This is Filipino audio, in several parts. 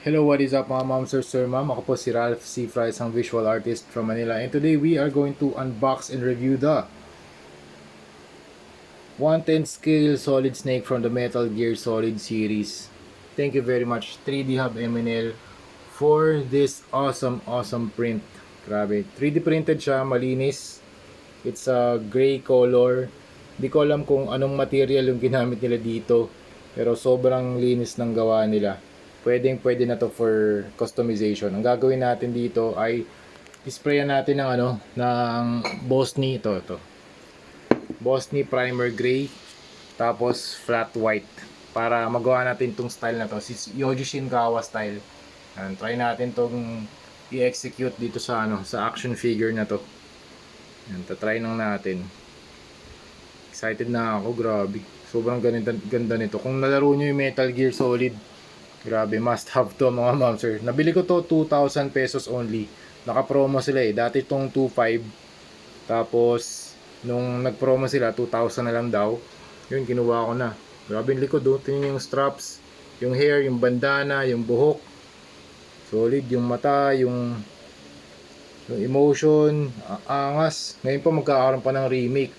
Hello, what is up mga ma'am, sir, ma'am? Ako po si Ralph C. Fry, isang visual artist from Manila. And today we are going to unbox and review the 1/10 scale solid snake from the Metal Gear Solid series. Thank you very much 3D Hub MNL for this awesome print. Grabe, 3D printed siya, malinis. It's a gray color. Di ko alam kung anong material yung ginamit nila dito. Pero sobrang linis ng gawa nila. Pwede na to for customization. Ang gagawin natin dito ay isprayan natin ng ng Bosny ito. Bosny Primer Gray tapos flat white para magawa natin tong style na to, si Yoji Shinkawa style. And try natin tong i-execute dito sa sa action figure na to. Yan, tatry nang natin. Excited na ako, grabe. Sobrang ganda nito. Kung nalaro nyo yung Metal Gear Solid, grabe, must have to mga monster. Nabili ko to 2,000 pesos only. Naka-promo sila eh. Dati tong 2,500. Tapos, nung nag-promo sila, 2,000 na lang daw. Yun, kinuha ko na. Grabe yung likod oh. Tingnan yung straps, yung hair, yung bandana, yung buhok. Solid, yung mata, yung emotion, angas. Ngayon pa magkakaroon pa ng remake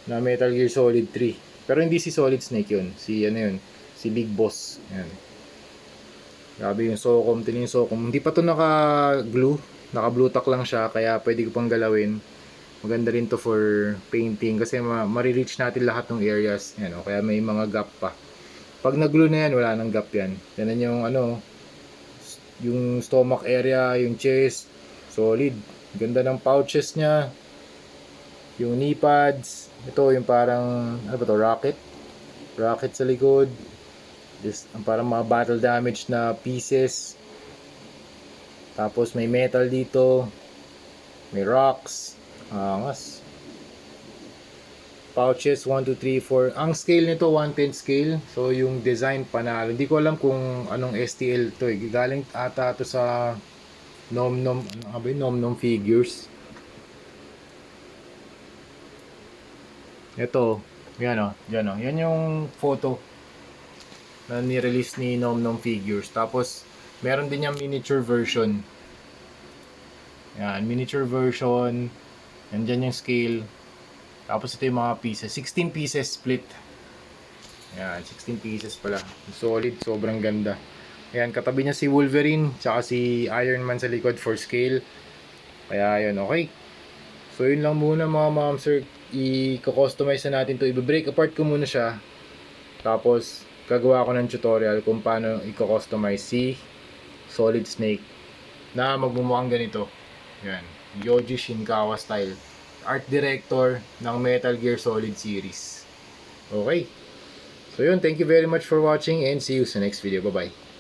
na Metal Gear Solid 3. Pero hindi si Solid Snake yun. Si yun, si Big Boss. Yan. Grabe yung Socom, tingnan yung Socom. Hindi pa to naka-glue. Naka-blue tack lang siya, kaya pwede ko pang galawin. Maganda rin to for painting kasi ma-reach natin lahat ng areas. Yan, o, kaya may mga gap pa. Pag nag-glue na yan, wala nang gap yan. Yan yung yung stomach area, yung chest, solid. Ganda ng pouches niya. Yung knee pads. Ito yung parang, ano ba to, rocket. Rocket sa likod. Just, parang mga battle damage na pieces. Tapos may metal dito. May rocks. Angas. Pouches 1, 2, 3, 4. Ang scale nito 1/10 scale. So yung design panalo. Hindi ko alam kung anong STL to eh. Galing ata to sa Nom Nom, Nom Nom Figures. Ito, yan o, yan o. Yan yung photo na ni-release ni Nom Nom Figures. Tapos meron din yung miniature version. Yan, miniature version. Nandyan yung scale. Tapos ito yung mga pieces. 16 pieces split. Yan, 16 pieces pala. Solid, sobrang ganda. Ayan, katabi niya si Wolverine, tsaka si Iron Man sa likod for scale. Kaya yun, okay. So yun lang muna mga mamsir. I-customize na natin to. I-break apart ko muna siya. Tapos, gagawa ko ng tutorial kung paano i-customize si Solid Snake na magmumukhang ganito. Yan, Yoji Shinkawa style. Art director ng Metal Gear Solid series. Okay. So yun, thank you very much for watching and see you sa next video. Bye-bye.